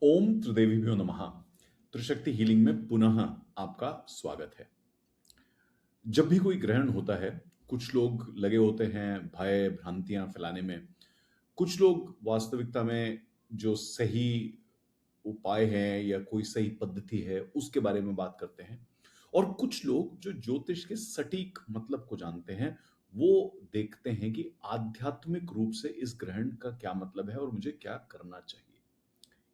ओम त्रिदेवीभ्यो नमः। त्रिशक्ति हीलिंग में पुनः आपका स्वागत है। जब भी कोई ग्रहण होता है, कुछ लोग लगे होते हैं भय भ्रांतियां फैलाने में। कुछ लोग वास्तविकता में जो सही उपाय है या कोई सही पद्धति है उसके बारे में बात करते हैं, और कुछ लोग जो ज्योतिष के सटीक मतलब को जानते हैं वो देखते हैं कि आध्यात्मिक रूप से इस ग्रहण का क्या मतलब है और मुझे क्या करना चाहिए।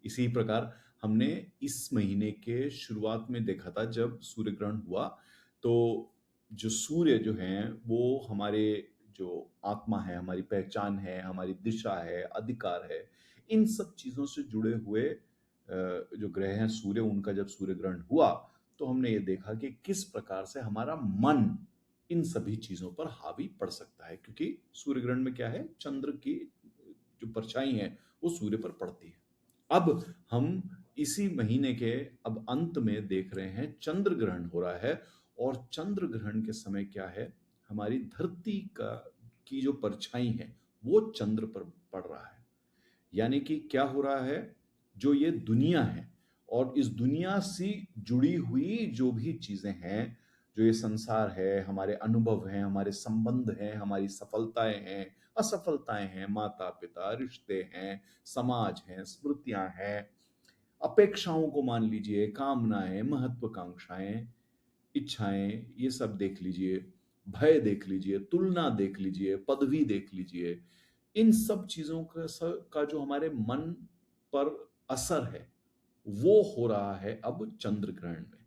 इसी प्रकार हमने इस महीने के शुरुआत में देखा था जब सूर्य ग्रहण हुआ, तो जो सूर्य जो हैं वो हमारे जो आत्मा है, हमारी पहचान है, हमारी दिशा है, अधिकार है, इन सब चीजों से जुड़े हुए जो ग्रह हैं सूर्य, उनका जब सूर्य ग्रहण हुआ तो हमने ये देखा कि किस प्रकार से हमारा मन इन सभी चीजों पर हावी पड़ सकता है, क्योंकि सूर्य ग्रहण में क्या है, चंद्र की जो परछाई है वो सूर्य पर पड़ती है। अब हम इसी महीने के अब अंत में देख रहे हैं चंद्र ग्रहण हो रहा है, और चंद्र ग्रहण के समय क्या है, हमारी धरती का की जो परछाई है वो चंद्र पर पड़ रहा है। यानी कि क्या हो रहा है, जो ये दुनिया है और इस दुनिया से जुड़ी हुई जो भी चीजें हैं, जो ये संसार है, हमारे अनुभव हैं, हमारे संबंध हैं, हमारी सफलताएं हैं, असफलताएं हैं, माता पिता, रिश्ते हैं, समाज हैं, स्मृतियां हैं, अपेक्षाओं को मान लीजिए, कामनाएं, महत्वाकांक्षाएं, इच्छाएं, ये सब देख लीजिए, भय देख लीजिए, तुलना देख लीजिए, पदवी देख लीजिए, इन सब चीजों का जो हमारे मन पर असर है वो हो रहा है अब चंद्र ग्रहण में।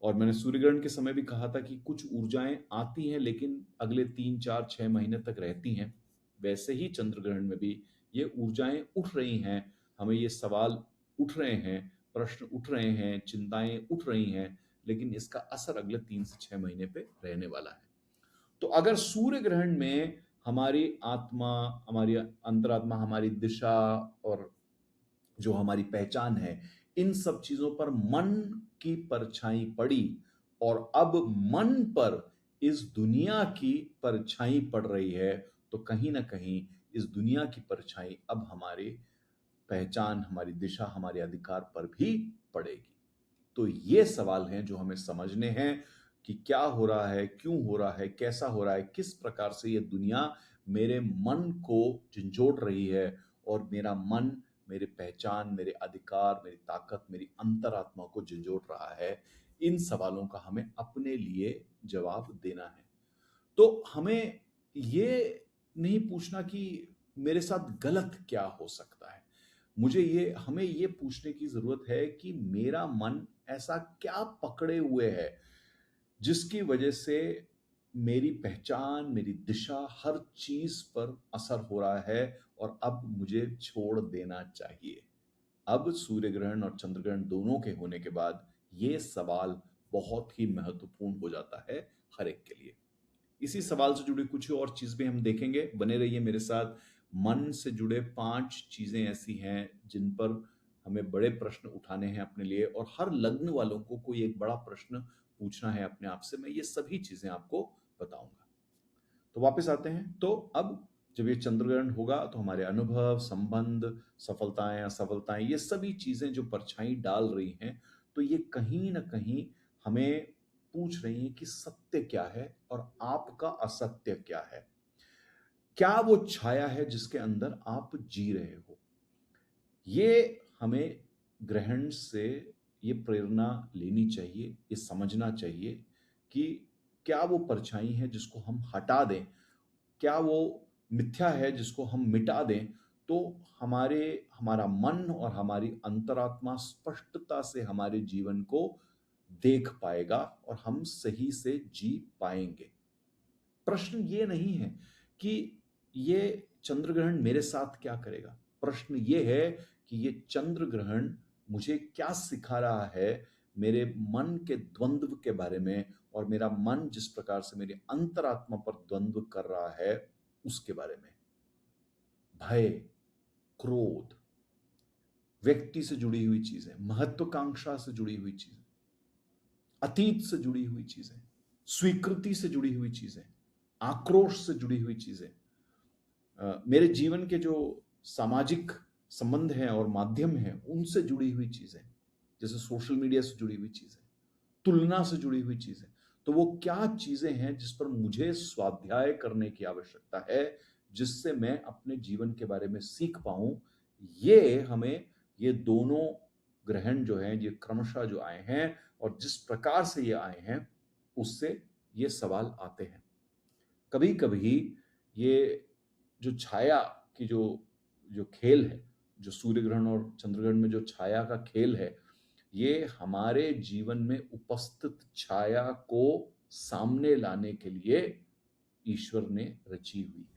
और मैंने सूर्य ग्रहण के समय भी कहा था कि कुछ ऊर्जाएं आती हैं लेकिन अगले 3 4 6 महीने तक रहती हैं। वैसे ही चंद्र ग्रहण में भी ये ऊर्जाएं उठ रही हैं, हमें ये सवाल उठ रहे हैं, प्रश्न उठ रहे हैं, चिंताएं उठ रही हैं, लेकिन इसका असर अगले 3 से 6 महीने पे रहने वाला है। तो अगर सूर्य ग्रहण में हमारी आत्मा, हमारी अंतरात्मा, हमारी दिशा और जो हमारी पहचान है, इन सब चीजों पर मन की परछाई पड़ी, और अब मन पर इस दुनिया की परछाई पड़ रही है, तो कहीं ना कहीं इस दुनिया की परछाई अब हमारी पहचान, हमारी दिशा, हमारे अधिकार पर भी पड़ेगी। तो ये सवाल हैं जो हमें समझने हैं कि क्या हो रहा है, क्यों हो रहा है, कैसा हो रहा है, किस प्रकार से ये दुनिया मेरे मन को झंझोड़ रही है, और मेरा मन मेरी पहचान, मेरे अधिकार, मेरी ताकत, मेरी अंतरात्मा को झंझोड़ रहा है। इन सवालों का हमें अपने लिए जवाब देना है। तो हमें ये नहीं पूछना कि मेरे साथ गलत क्या हो सकता है, मुझे ये हमें ये पूछने की जरूरत है कि मेरा मन ऐसा क्या पकड़े हुए है जिसकी वजह से मेरी पहचान, मेरी दिशा, हर चीज पर असर हो रहा है, और अब मुझे छोड़ देना चाहिए। अब सूर्य ग्रहण और चंद्र ग्रहण दोनों के होने के बाद ये सवाल बहुत ही महत्वपूर्ण हो जाता है हर एक के लिए। इसी सवाल से जुड़ी कुछ और चीज भी हम देखेंगे, बने रहिए मेरे साथ। मन से जुड़े 5 चीजें ऐसी हैं जिन पर हमें बड़े प्रश्न उठाने हैं अपने लिए, और हर लग्न वालों को कोई एक बड़ा प्रश्न पूछना है अपने आप से। मैं ये सभी चीजें आपको बताऊंगा। तो वापस आते हैं। तो अब जब ये चंद्र ग्रहण होगा तो हमारे अनुभव, संबंध, सफलताएं, असफलताएं, ये सभी चीजें जो परछाई डाल रही हैं, तो ये कहीं ना कहीं हमें पूछ रही हैं कि सत्य क्या है और आपका असत्य क्या है। क्या वो छाया है जिसके अंदर आप जी रहे हो। ये हमें ग्रहण से ये प्रेरणा लेनी चाहिए, ये समझना चाहिए कि क्या वो परछाई है जिसको हम हटा दें, क्या वो मिथ्या है जिसको हम मिटा दें, तो हमारा मन और हमारी अंतरात्मा स्पष्टता से हमारे जीवन को देख पाएगा और हम सही से जी पाएंगे। प्रश्न ये नहीं है कि ये चंद्र ग्रहण मेरे साथ क्या करेगा। प्रश्न ये है कि ये चंद्र ग्रहण मुझे क्या सिखा रहा है मेरे मन के द्वंद्व के बारे में, और मेरा मन जिस प्रकार से मेरी अंतरात्मा पर द्वंद्व कर रहा है उसके बारे में। भय, क्रोध, व्यक्ति से जुड़ी हुई चीजें, महत्वाकांक्षा से जुड़ी हुई चीजें, अतीत से जुड़ी हुई चीजें, स्वीकृति से जुड़ी हुई चीजें, आक्रोश से जुड़ी हुई चीजें, मेरे जीवन के जो सामाजिक संबंध हैं और माध्यम हैं उनसे जुड़ी हुई चीजें, जैसे सोशल मीडिया से जुड़ी हुई चीजें, तुलना से जुड़ी हुई चीजें, तो वो क्या चीजें हैं जिस पर मुझे स्वाध्याय करने की आवश्यकता है, जिससे मैं अपने जीवन के बारे में सीख पाऊं। ये हमें ये दोनों ग्रहण जो हैं, ये क्रमशः जो आए हैं और जिस प्रकार से ये आए हैं, उससे ये सवाल आते हैं। कभी कभी ये जो छाया की जो जो खेल है, जो सूर्य ग्रहण और चंद्र ग्रहण में जो छाया का खेल है, ये हमारे जीवन में उपस्थित छाया को सामने लाने के लिए ईश्वर ने रची हुई है।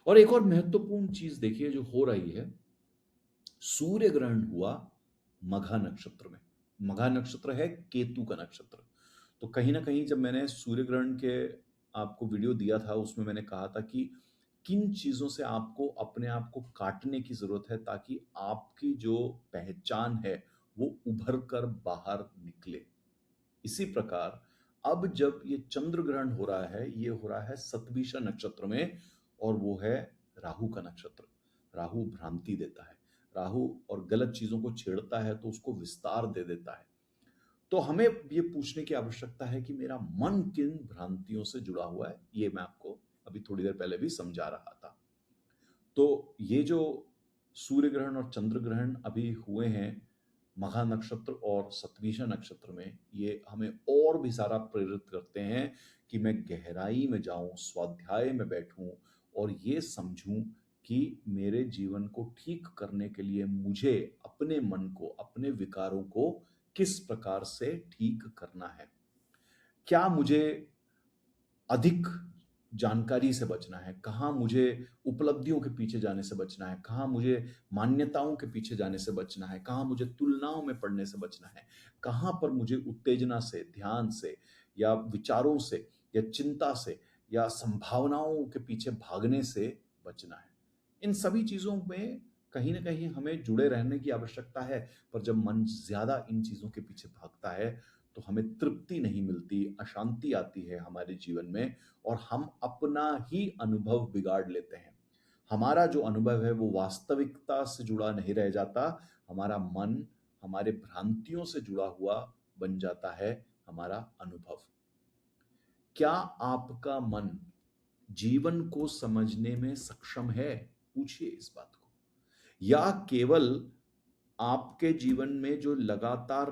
और एक और महत्वपूर्ण चीज देखिए जो हो रही है, सूर्य ग्रहण हुआ मघा नक्षत्र में। मघा नक्षत्र है केतु का नक्षत्र। तो कहीं ना कहीं जब मैंने सूर्य ग्रहण के आपको वीडियो दिया था, उसमें मैंने कहा था कि किन चीजों से आपको अपने आप को काटने की जरूरत है ताकि आपकी जो पहचान है वो उभर कर बाहर निकले। इसी प्रकार अब जब ये चंद्र ग्रहण हो रहा है, ये हो रहा है सतभिषा नक्षत्र में, और वो है राहु का नक्षत्र। राहु भ्रांति देता है, राहु और गलत चीजों को छेड़ता है तो उसको विस्तार दे देता है। तो हमें ये पूछने की आवश्यकता है कि मेरा मन किन भ्रांतियों से जुड़ा हुआ है। ये मैं आपको अभी थोड़ी देर पहले भी समझा रहा था। तो ये जो सूर्य ग्रहण और चंद्र ग्रहण अभी हुए हैं मघा नक्षत्र और सतभिषा नक्षत्र में, ये हमें और भी सारा प्रेरित करते हैं कि मैं गहराई में जाऊं, स्वाध्याय में बैठूं और ये समझूं कि मेरे जीवन को ठीक करने के लिए मुझे अपने मन को, अपने विकारों को किस प्रकार से ठीक करना है। क्या मुझे अधिक जानकारी से बचना है, कहाँ मुझे उपलब्धियों के पीछे जाने से बचना है, कहाँ मुझे मान्यताओं के पीछे जाने से बचना है, कहाँ मुझे तुलनाओं में पड़ने से बचना है, कहाँ पर मुझे उत्तेजना से, ध्यान से या विचारों से या चिंता से या संभावनाओं के पीछे भागने से बचना है। इन सभी चीजों में कहीं ना कहीं हमें जुड़े रहने की आवश्यकता है। पर जब मन ज्यादा इन चीजों के पीछे भागता है तो हमें तृप्ति नहीं मिलती, अशांति आती है हमारे जीवन में और हम अपना ही अनुभव बिगाड़ लेते हैं। हमारा जो अनुभव है वो वास्तविकता से जुड़ा नहीं रह जाता, हमारा मन हमारे भ्रांतियों से जुड़ा हुआ बन जाता है हमारा अनुभव। क्या आपका मन जीवन को समझने में सक्षम है? पूछिए इस बात को। या केवल आपके जीवन में जो लगातार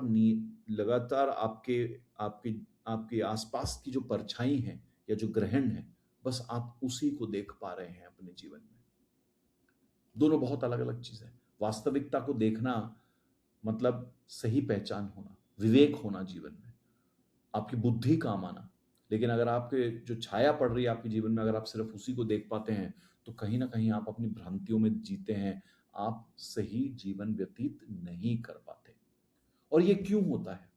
आपके आपके आपके आसपास की जो परछाई है या जो ग्रहण है, बस आप उसी को देख पा रहे हैं अपने जीवन में। दोनों बहुत अलग अलग चीजें हैं। वास्तविकता को देखना मतलब सही पहचान होना, विवेक होना जीवन में, आपकी बुद्धि काम आना। लेकिन अगर आपके जो छाया पड़ रही है आपके जीवन में, अगर आप सिर्फ उसी को देख पाते हैं तो कहीं ना कहीं आप अपनी भ्रांतियों में जीते हैं, आप सही जीवन व्यतीत नहीं कर पाते। और ये क्यों होता है?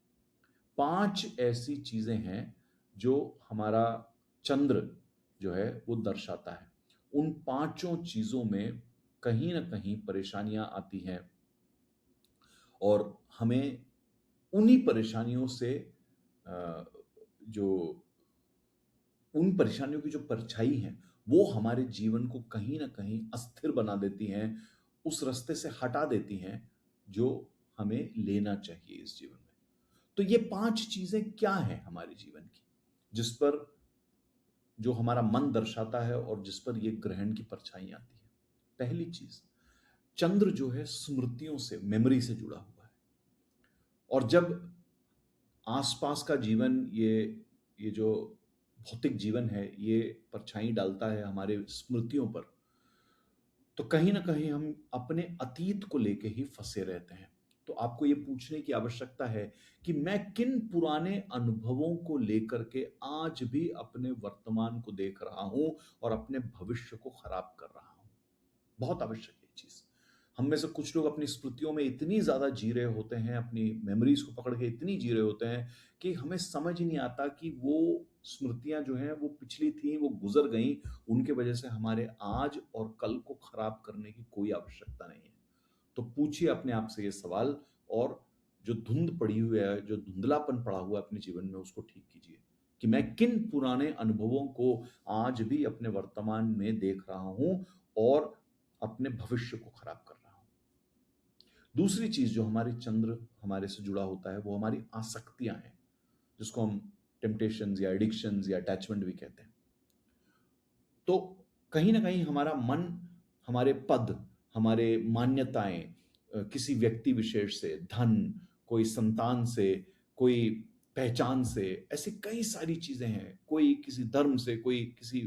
5 ऐसी चीजें हैं जो हमारा चंद्र जो है वो दर्शाता है। उन पांचों चीजों में कहीं ना कहीं परेशानियां आती हैं और हमें उन्हीं परेशानियों से अ, जो उन परेशानियों की जो परछाई है वो हमारे जीवन को कहीं ना कहीं अस्थिर बना देती हैं, उस रास्ते से हटा देती हैं जो हमें लेना चाहिए इस जीवन में। तो ये 5 चीजें क्या हैं हमारे जीवन की, जिस पर जो हमारा मन दर्शाता है और जिस पर ये ग्रहण की परछाई आती है। पहली चीज, चंद्र जो है स्मृतियों से, मेमोरी से जुड़ा हुआ है। और जब आसपास का जीवन, ये जो भौतिक जीवन है, ये परछाई डालता है हमारे स्मृतियों पर, तो कहीं ना कहीं हम अपने अतीत को लेके ही फंसे रहते हैं। तो आपको ये पूछने की आवश्यकता है कि मैं किन पुराने अनुभवों को लेकर के आज भी अपने वर्तमान को देख रहा हूं और अपने भविष्य को खराब कर रहा हूं। बहुत आवश्यक है ये चीज। हम में से कुछ लोग अपनी स्मृतियों में इतनी ज्यादा जी रहे होते हैं, अपनी मेमोरीज को पकड़ के इतनी जी रहे होते हैं कि हमें समझ ही नहीं आता कि वो स्मृतियां जो हैं वो पिछली थी, वो गुजर गई। उनके वजह से हमारे आज और कल को खराब करने की कोई आवश्यकता नहीं है। तो पूछिए अपने आप से ये सवाल, और जो धुंध पड़ी हुई है, जो धुंधलापन पड़ा हुआ है अपने जीवन में, उसको ठीक कीजिए कि मैं किन पुराने अनुभवों को आज भी अपने वर्तमान में देख रहा हूं और अपने भविष्य को खराब कर रहा हूं। दूसरी चीज जो हमारी चंद्र हमारे से जुड़ा होता है वो हमारी आसक्तियां हैं, जिसको हम टेम्पटेशंस या एडिक्शंस या अटैचमेंट भी कहते हैं। तो कहीं ना कहीं हमारा मन, हमारे पद, हमारे मान्यताएं, किसी व्यक्ति विशेष से, धन, कोई संतान से, कोई पहचान से, ऐसी कई सारी चीजें हैं, कोई किसी धर्म से, कोई किसी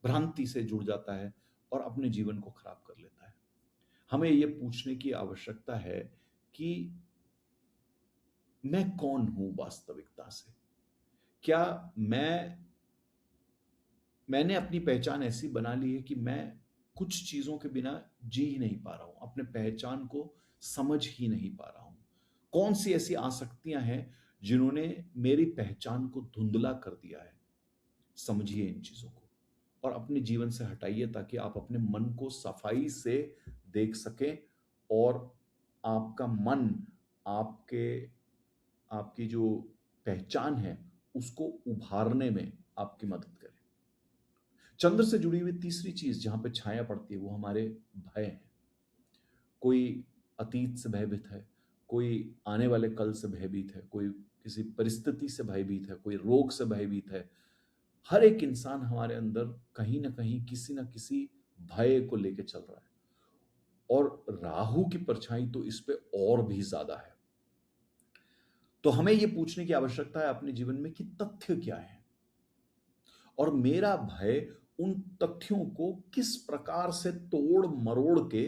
भ्रांति से जुड़ जाता है और अपने जीवन को खराब कर लेता है। हमें यह पूछने की आवश्यकता है कि मैं कौन हूं वास्तविकता से। क्या मैंने अपनी पहचान ऐसी बना ली है कि मैं कुछ चीजों के बिना जी ही नहीं पा रहा हूं, अपने पहचान को समझ ही नहीं पा रहा हूं। कौन सी ऐसी आसक्तियां हैं जिन्होंने मेरी पहचान को धुंधला कर दिया है। समझिए इन चीजों को और अपने जीवन से हटाइए, ताकि आप अपने मन को सफाई से देख सकें और आपका मन आपके आपकी जो पहचान है उसको उभारने में आपकी मदद करे। चंद्र से जुड़ी हुई तीसरी चीज जहां पे छाया पड़ती है वो हमारे भय हैं। कोई अतीत से भयभीत है, कोई आने वाले कल से भयभीत है, कोई किसी परिस्थिति से भयभीत है, कोई रोग से भयभीत है। हर एक इंसान हमारे अंदर कहीं ना कहीं किसी ना किसी भय को लेके चल रहा है, और राहु की परछाई तो इस पे और भी ज्यादा है। तो हमें यह पूछने की आवश्यकता है अपने जीवन में कि तथ्य क्या है, और मेरा भय उन तथ्यों को किस प्रकार से तोड़ मरोड़ के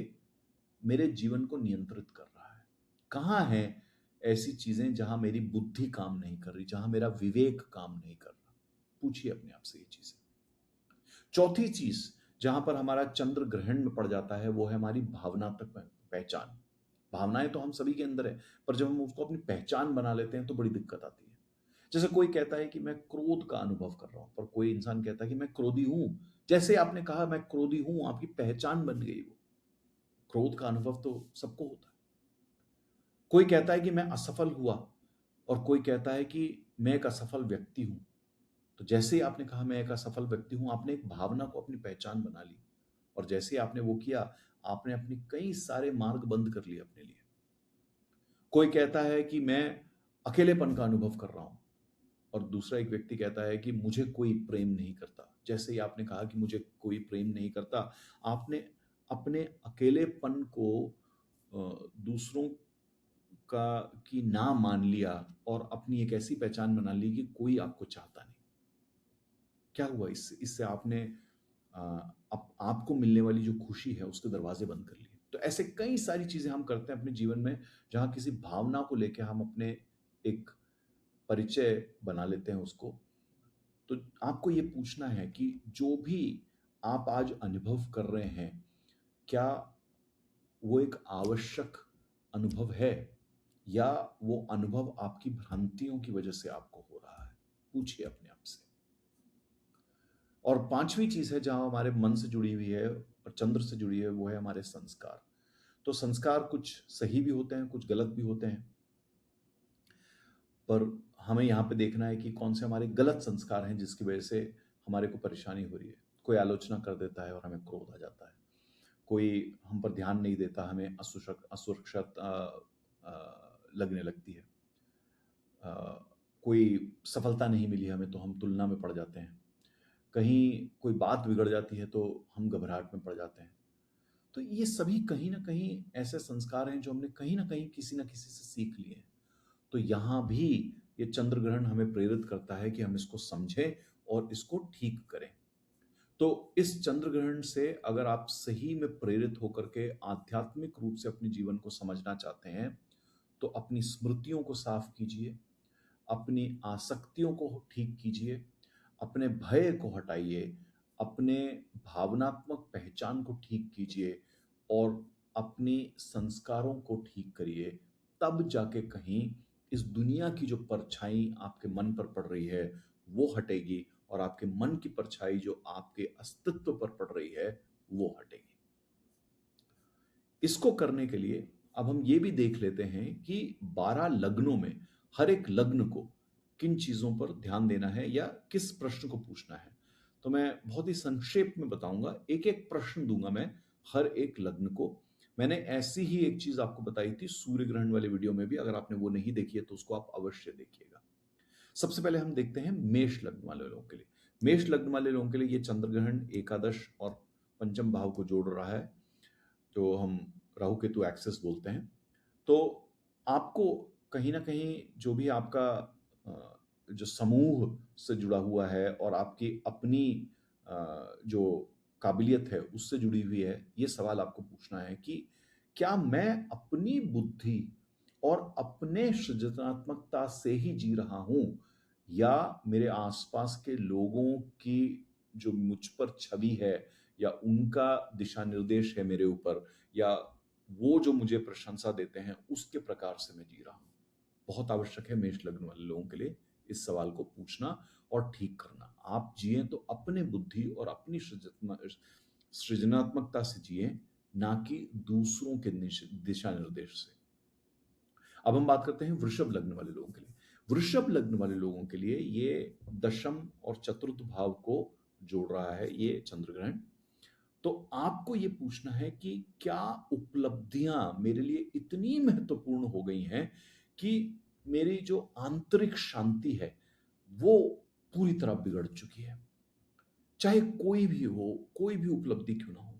मेरे जीवन को नियंत्रित कर रहा है। कहां है ऐसी चीजें जहां मेरी बुद्धि काम नहीं कर रही, जहां मेरा विवेक काम नहीं कर रहा। पूछिए अपने आप से ये चीजें। चौथी चीज जहां पर हमारा चंद्र ग्रहण में पड़ जाता है वो है हमारी भावनात्मक पहचान। भावनाएं तो हम सभी के अंदर है, पर जब हम उसको अपनी पहचान बना लेते हैं तो बड़ी दिक्कत आती है। जैसे कोई कहता है कि मैं क्रोध का अनुभव कर रहा हूं, पर कोई इंसान कहता है कि मैं क्रोधी हूं। जैसे आपने कहा मैं क्रोधी हूं, आपकी पहचान बन गई वो। क्रोध का अनुभव तो सबको होता है। कोई कहता है कि मैं असफल हुआ, और कोई कहता है कि मैं एक असफल व्यक्ति हूं। तो जैसे ही आपने कहा मैं एक असफल व्यक्ति हूं, आपने एक भावना को अपनी पहचान बना ली, और जैसे ही आपने वो किया, आपने अपनी कई सारे मार्ग बंद कर लिए अपने लिए। कोई कहता है कि मैं अकेलेपन का अनुभव कर रहा हूं, और दूसरा एक व्यक्ति कहता है कि मुझे कोई प्रेम नहीं करता। जैसे ही आपने कहा कि मुझे कोई प्रेम नहीं करता, आपने अपने अकेलेपन को दूसरों का की ना मान लिया, और अपनी एक ऐसी पहचान बना ली कि कोई आपको चाहता नहीं। क्या हुआ इससे? इससे आपने आपको मिलने वाली जो खुशी है उसके दरवाजे बंद कर लिए। तो ऐसे कई सारी चीजें हम करते हैं अपने जीवन में, जहां किसी भावना को लेकर हम अपने एक परिचय बना लेते हैं उसको। तो आपको ये पूछना है कि जो भी आप आज अनुभव कर रहे हैं, क्या वो एक आवश्यक अनुभव है, या वो अनुभव आपकी भ्रांतियों की वजह से आपको हो रहा है? पूछिए अपने आप से। और पांचवी चीज है जहां हमारे मन से जुड़ी हुई है और चंद्र से जुड़ी है, वो है हमारे संस्कार। तो संस्कार कुछ सही भी होते हैं, कुछ गलत भी होते हैं, पर हमें यहाँ पे देखना है कि कौन से हमारे गलत संस्कार हैं जिसकी वजह से हमारे को परेशानी हो रही है। कोई आलोचना कर देता है और हमें क्रोध आ जाता है। कोई हम पर ध्यान नहीं देता, हमें असुरक्षित लगने लगती है। कोई सफलता नहीं मिली हमें तो हम तुलना में पड़ जाते हैं। कहीं कोई बात बिगड़ जाती है तो हम घबराहट में पड़ जाते हैं। तो ये सभी कहीं ना कहीं ऐसे संस्कार हैं जो हमने कहीं ना कहीं किसी ना किसी से सीख लिए हैं। तो यहां भी ये चंद्र ग्रहण हमें प्रेरित करता है कि हम इसको समझें और इसको ठीक करें। तो इस चंद्र ग्रहण से अगर आप सही में प्रेरित होकर के आध्यात्मिक रूप से अपने जीवन को समझना चाहते हैं, तो अपनी स्मृतियों को साफ कीजिए, अपनी आसक्तियों को ठीक कीजिए, अपने भय को हटाइए, अपने भावनात्मक पहचान को ठीक कीजिए, और अपने संस्कारों को ठीक करिए। तब जाके कहीं इस दुनिया की जो परछाई आपके मन पर पड़ रही है वो हटेगी, और आपके मन की परछाई जो आपके अस्तित्व पर पड़ रही है वो हटेगी। इसको करने के लिए अब हम ये भी देख लेते हैं कि 12 लग्नों में हर एक लग्न को किन चीजों पर ध्यान देना है या किस प्रश्न को पूछना है। तो मैं बहुत ही संक्षेप में बताऊंगा, एक एक प्रश्न दूंगा मैं हर एक लग्न को, मैंने ऐसी ही एक चीज आपको बताई थी सूर्य ग्रहण वाले वीडियो में भी, अगर आपने वो नहीं देखी है तो उसको आप अवश्य देखिएगा। सबसे पहले हम देखते हैं मेष लग्न वाले लोगों के लिए। मेष लग्न वाले लोगों के लिए ये चंद्र ग्रहण एकादश और पंचम भाव को जोड़ रहा है, जो हम राहु केतु एक्सेस बोलते हैं। तो आपको कहीं ना कहीं जो भी आपका जो समूह से जुड़ा हुआ है और आपकी अपनी जो काबिलियत है उससे जुड़ी हुई है, ये सवाल आपको पूछना है कि क्या मैं अपनी बुद्धि और अपने सृजनात्मकता से ही जी रहा हूं, या मेरे आसपास के लोगों की जो मुझ पर छवि है या उनका दिशा निर्देश है मेरे ऊपर, या वो जो मुझे प्रशंसा देते हैं उसके प्रकार से मैं जी रहा हूं। बहुत आवश्यक है मेष लग्न वाले लोगों के लिए इस सवाल को पूछना और ठीक करना। आप जिए तो अपने बुद्धि और अपनी सृजनात्मकता से जिए, ना कि दूसरों के दिशा निर्देश से। अब हम बात करते हैं वृषभ लग्न वाले लोगों के लिए। वृषभ लग्न वाले लोगों के लिए ये दशम और चतुर्थ भाव को जोड़ रहा है ये चंद्र ग्रहण। तो आपको ये पूछना है कि क्या उपलब्धियां मेरे लिए इतनी महत्वपूर्ण हो गई हैं कि मेरी जो आंतरिक शांति है वो पूरी तरह बिगड़ चुकी है। चाहे कोई भी हो, कोई भी उपलब्धि क्यों ना हो,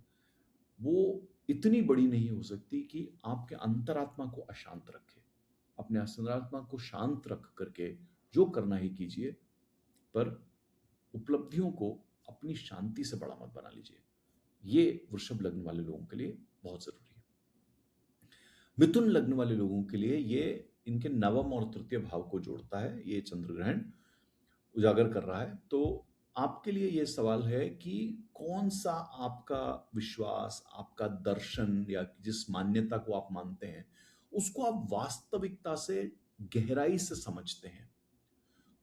वो इतनी बड़ी नहीं हो सकती कि आपके अंतरात्मा को अशांत रखे। अपने अंतरात्मा को शांत रख करके जो करना ही कीजिए, पर उपलब्धियों को अपनी शांति से बड़ा मत बना लीजिए। ये वृषभ लग्न वाले लोगों के लिए बहुत जरूरी है। मिथुन लग्न वाले लोगों के लिए ये इनके नवम और तृतीय भाव को जोड़ता है, ये चंद्र ग्रहण उजागर कर रहा है। तो आपके लिए ये सवाल है कि कौन सा आपका विश्वास, आपका दर्शन, या जिस मान्यता को आप मानते हैं उसको आप वास्तविकता से गहराई से समझते हैं,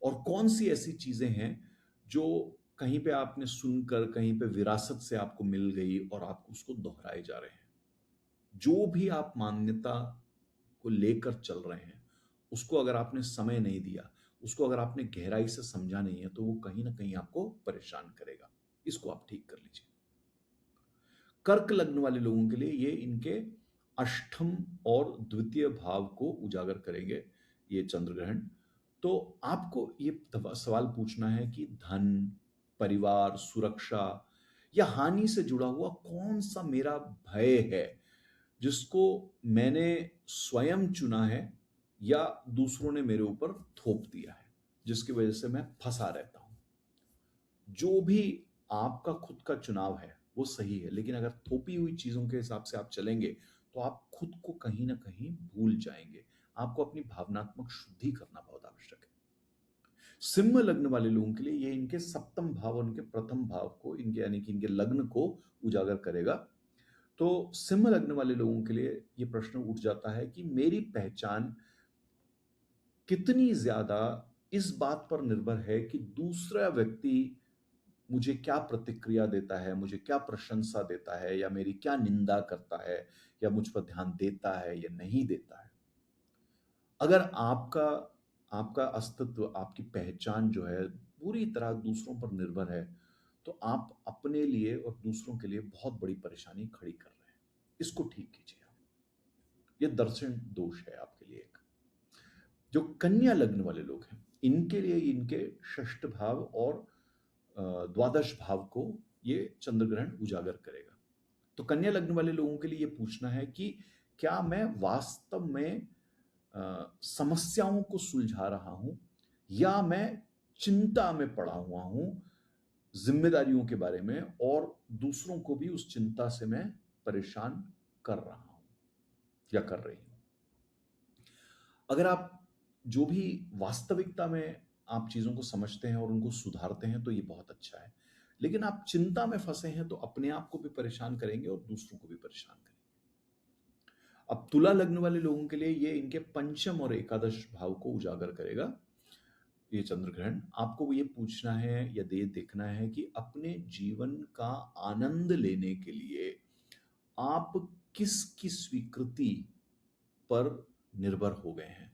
और कौन सी ऐसी चीजें हैं जो कहीं पे आपने सुनकर, कहीं पे विरासत से आपको मिल गई और आप उसको दोहराए जा रहे हैं। जो भी आप मान्यता को लेकर चल रहे हैं उसको अगर आपने समय नहीं दिया, उसको अगर आपने गहराई से समझा नहीं है, तो वो कहीं ना कहीं आपको परेशान करेगा। इसको आप ठीक कर लीजिए। कर्क लग्न वाले लोगों के लिए ये इनके अष्टम और द्वितीय भाव को उजागर करेंगे ये चंद्र ग्रहण। तो आपको ये सवाल पूछना है कि धन, परिवार, सुरक्षा या हानि से जुड़ा हुआ कौन सा मेरा भय है जिसको मैंने स्वयं चुना है या दूसरों ने मेरे ऊपर थोप दिया है, जिसकी वजह से मैं फंसा रहता हूं। जो भी आपका खुद का चुनाव है वो सही है, लेकिन अगर थोपी हुई चीजों के हिसाब से आप चलेंगे तो आप खुद को कहीं ना कहीं भूल जाएंगे। आपको अपनी भावनात्मक शुद्धि करना बहुत आवश्यक है। सिंह लग्न वाले लोगों के लिए ये इनके सप्तम भाव और इनके प्रथम भाव को, इनके यानी कि इनके लग्न को उजागर करेगा। तो सिंह लग्न वाले लोगों के लिए ये प्रश्न उठ जाता है कि मेरी पहचान कितनी ज्यादा इस बात पर निर्भर है कि दूसरा व्यक्ति मुझे क्या प्रतिक्रिया देता है, मुझे क्या प्रशंसा देता है, या मेरी क्या निंदा करता है, या मुझ पर ध्यान देता है या नहीं देता है। अगर आपका आपका अस्तित्व, आपकी पहचान जो है पूरी तरह दूसरों पर निर्भर है, तो आप अपने लिए और दूसरों के लिए बहुत बड़ी परेशानी खड़ी कर रहे हैं। इसको ठीक कीजिए आप। ये दर्शन दोष है आपके लिए एक। जो कन्या लग्न वाले लोग हैं इनके लिए इनके षष्ठ भाव और द्वादश भाव को ये चंद्र ग्रहण उजागर करेगा। तो कन्या लग्न वाले लोगों के लिए ये पूछना है कि क्या मैं वास्तव में समस्याओं को सुलझा रहा हूं, या मैं चिंता में पड़ा हुआ हूं जिम्मेदारियों के बारे में, और दूसरों को भी उस चिंता से मैं परेशान कर रहा हूं या कर रही हूं। अगर आप जो भी वास्तविकता में आप चीजों को समझते हैं और उनको सुधारते हैं तो ये बहुत अच्छा है, लेकिन आप चिंता में फंसे हैं तो अपने आप को भी परेशान करेंगे और दूसरों को भी परेशान करेंगे। अब तुला लग्न वाले लोगों के लिए ये इनके पंचम और एकादश भाव को उजागर करेगा ये चंद्र ग्रहण। आपको ये पूछना है या ये देखना है कि अपने जीवन का आनंद लेने के लिए आप किसकी स्वीकृति पर निर्भर हो गए हैं,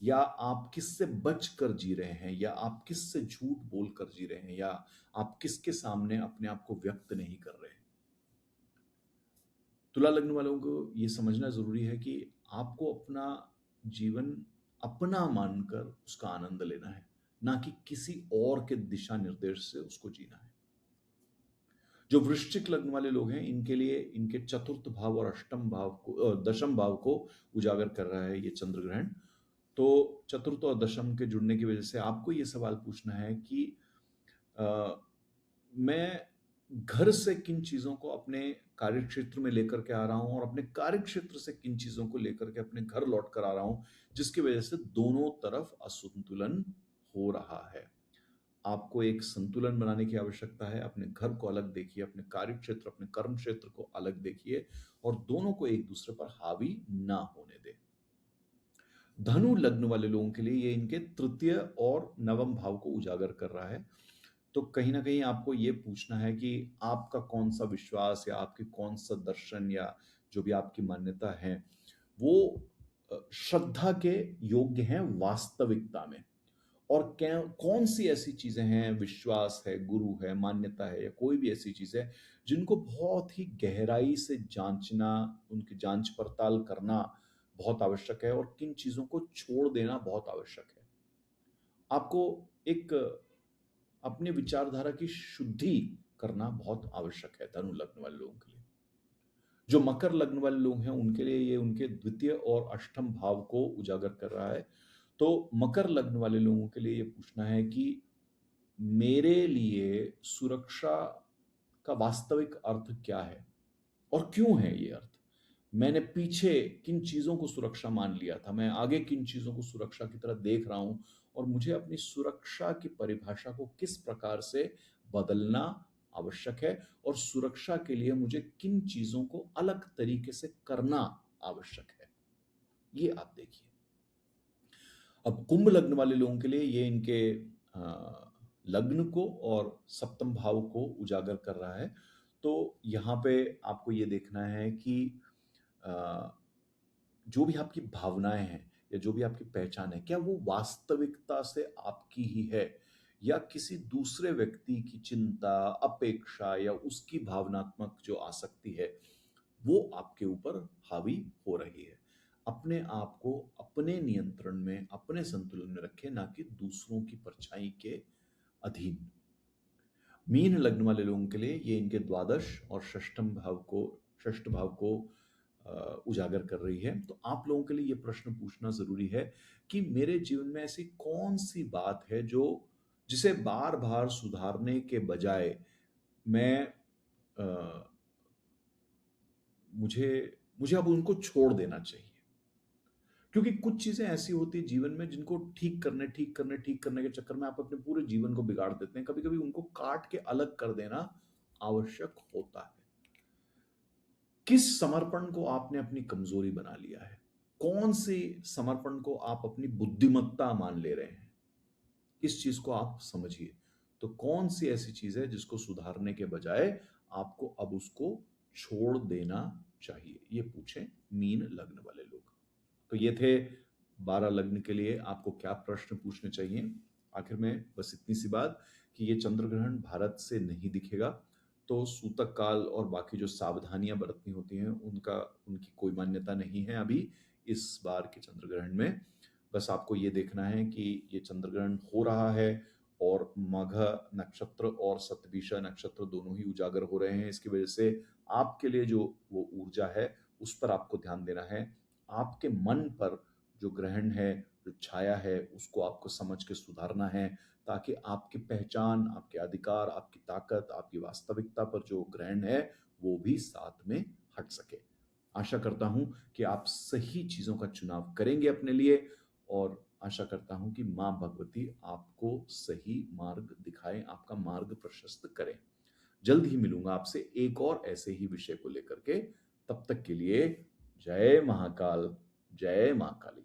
या आप किससे बच कर जी रहे हैं, या आप किससे झूठ बोल कर जी रहे हैं, या आप किसके सामने अपने आप को व्यक्त नहीं कर रहे हैं। तुला लग्न वालों को ये समझना ज़रूरी है कि आपको अपना जीवन अपना मानकर उसका आनंद लेना है, ना कि किसी और के दिशा निर्देश से उसको जीना है। जो वृश्चिक लग्न वाले लोग हैं, इनके लिए इनके चतुर्थ भाव और अष्टम भाव को दशम भाव को उजागर कर रहा है ये चंद्र ग्रहण। तो चतुर्थ और दशम के जुड़ने की वजह से आपको ये सवाल पूछना है कि अ, मैं घर से किन चीज़ों को अपने कार्यक्षेत्र में लेकर के आ रहा हूँ और अपने कार्यक्षेत्र से किन चीज़ों को लेकर के अपने घर लौट कर आ रहा हूँ, जिसकी वजह से दोनों तरफ असंतुलन हो रहा है। आपको एक संतुलन बनाने की आवश्यकता है। अपने घर को अलग देखिए, अपने कार्यक्षेत्र, अपने कर्म क्षेत्र को अलग देखिए और दोनों को एक दूसरे पर हावी ना होने दें। धनु लग्न वाले लोगों के लिए ये इनके तृतीय और नवम भाव को उजागर कर रहा है। तो कहीं न कहीं आपको ये पूछना है कि आपका कौन-सा विश्वास या आपके कौन-सा दर्शन या जो भी आपकी मान्यता है, वो श्रद्धा के योग्य हैं वास्तविकता में। और क्या कौन-सी ऐसी चीज़ें हैं, विश्वास है, गुरु है, मान्यता है या कोई भी ऐसी चीज़ है, जिनको बहुत ही गहराई से जाँचना, उनकी जाँच-पड़ताल करना बहुत आवश्यक है और किन चीज़ों को छोड़ देना बहुत आवश्यक है। आपको एक अपने विचारधारा की शुद्धि करना बहुत आवश्यक है धनु लग्न वाले लोगों के लिए। जो मकर लग्न वाले लोग हैं, उनके लिए ये उनके द्वितीय और अष्टम भाव को उजागर कर रहा है। तो मकर लग्न वाले लोगों के लिए ये पूछना है कि मेरे लिए सुरक्षा का वास्तविक अर्थ क्या है और क्यों है ये अर्थ? मैंने पीछे किन चीज़ों को सुरक्षा मान लिया था, मैं आगे किन चीज़ों को सुरक्षा की तरह देख रहा हूँ और मुझे अपनी सुरक्षा की परिभाषा को किस प्रकार से बदलना आवश्यक है और सुरक्षा के लिए मुझे किन चीज़ों को अलग तरीके से करना आवश्यक है, ये आप देखिए। अब कुंभ लग्न वाले लोगों के लिए ये इनके लग्न को और सप्तम भाव को उजागर कर रहा है। तो यहाँ पे आपको ये देखना है कि अ, जो भी आपकी भावनाएँ हैं या जो भी आपकी पहचान है, क्या वो वास्तविकता से आपकी ही है या किसी दूसरे व्यक्ति की चिंता, अपेक्षा या उसकी भावनात्मक जो आसक्ति है, वो आपके ऊपर हावी हो रही है। अपने आप को अपने नियंत्रण में, अपने संतुलन में रखें, ना कि दूसरों की परछाई के अधीन। मीन लग्न वाले लोगों के लिए ये इनके द्वादश और षष्ठ भाव को उजागर कर रही है। तो आप लोगों के लिए ये प्रश्न पूछना ज़रूरी है कि मेरे जीवन में ऐसी कौन-सी बात है जो जिसे बार-बार सुधारने के बजाय मैं अ, मुझे मुझे अब उनको छोड़ देना चाहिए। क्योंकि कुछ चीज़ें ऐसी होती हैं जीवन में जिनको ठीक करने के चक्कर में आप अपने पूरे जीवन को बिगाड़ देते हैं। कभी-कभी उनको काट के अलग कर देना आवश्यक होता है। किस समर्पण को आपने अपनी कमज़ोरी बना लिया है? कौन-सी समर्पण को आप अपनी बुद्धिमत्ता मान ले रहे हैं? इस चीज़ को आप समझिए। तो कौन-सी ऐसी चीज़ है जिसको सुधारने के बजाय आपको अब उसको छोड़ देना चाहिए? ये पूछें मीन लग्न वाले लोग। तो ये थे 12 लग्न के लिए आपको क्या प्रश्न पूछने चाहिए। आखिर में बस इतनी सी बात कि ये चंद्र ग्रहण भारत से नहीं दिखेगा, तो सूतक काल और बाकी जो सावधानियां बरतनी होती हैं उनका उनकी कोई मान्यता नहीं है अभी इस बार के चंद्र ग्रहण में। बस आपको ये देखना है कि ये चंद्र ग्रहण हो रहा है और मघ नक्षत्र और शतभिषा नक्षत्र दोनों ही उजागर हो रहे हैं। इसकी वजह से आपके लिए जो वो ऊर्जा है, उस पर आपको ध्यान देना है। आपके मन पर जो ग्रहण है, जो छाया है, उसको आपको समझ के सुधारना है, ताकि आपकी पहचान, आपके अधिकार, आपकी ताकत, आपकी वास्तविकता पर जो ग्रहण है, वो भी साथ में हट सके। आशा करता हूँ कि आप सही चीज़ों का चुनाव करेंगे अपने लिए और आशा करता हूँ कि माँ भगवती आपको सही मार्ग दिखाएँ, आपका मार्ग प्रशस्त करें। जल्द ही मिलूँगा आपसे एक और ऐसे ही विषय को लेकर के। तब तक के लिए जय महाकाल, जय माँ काली।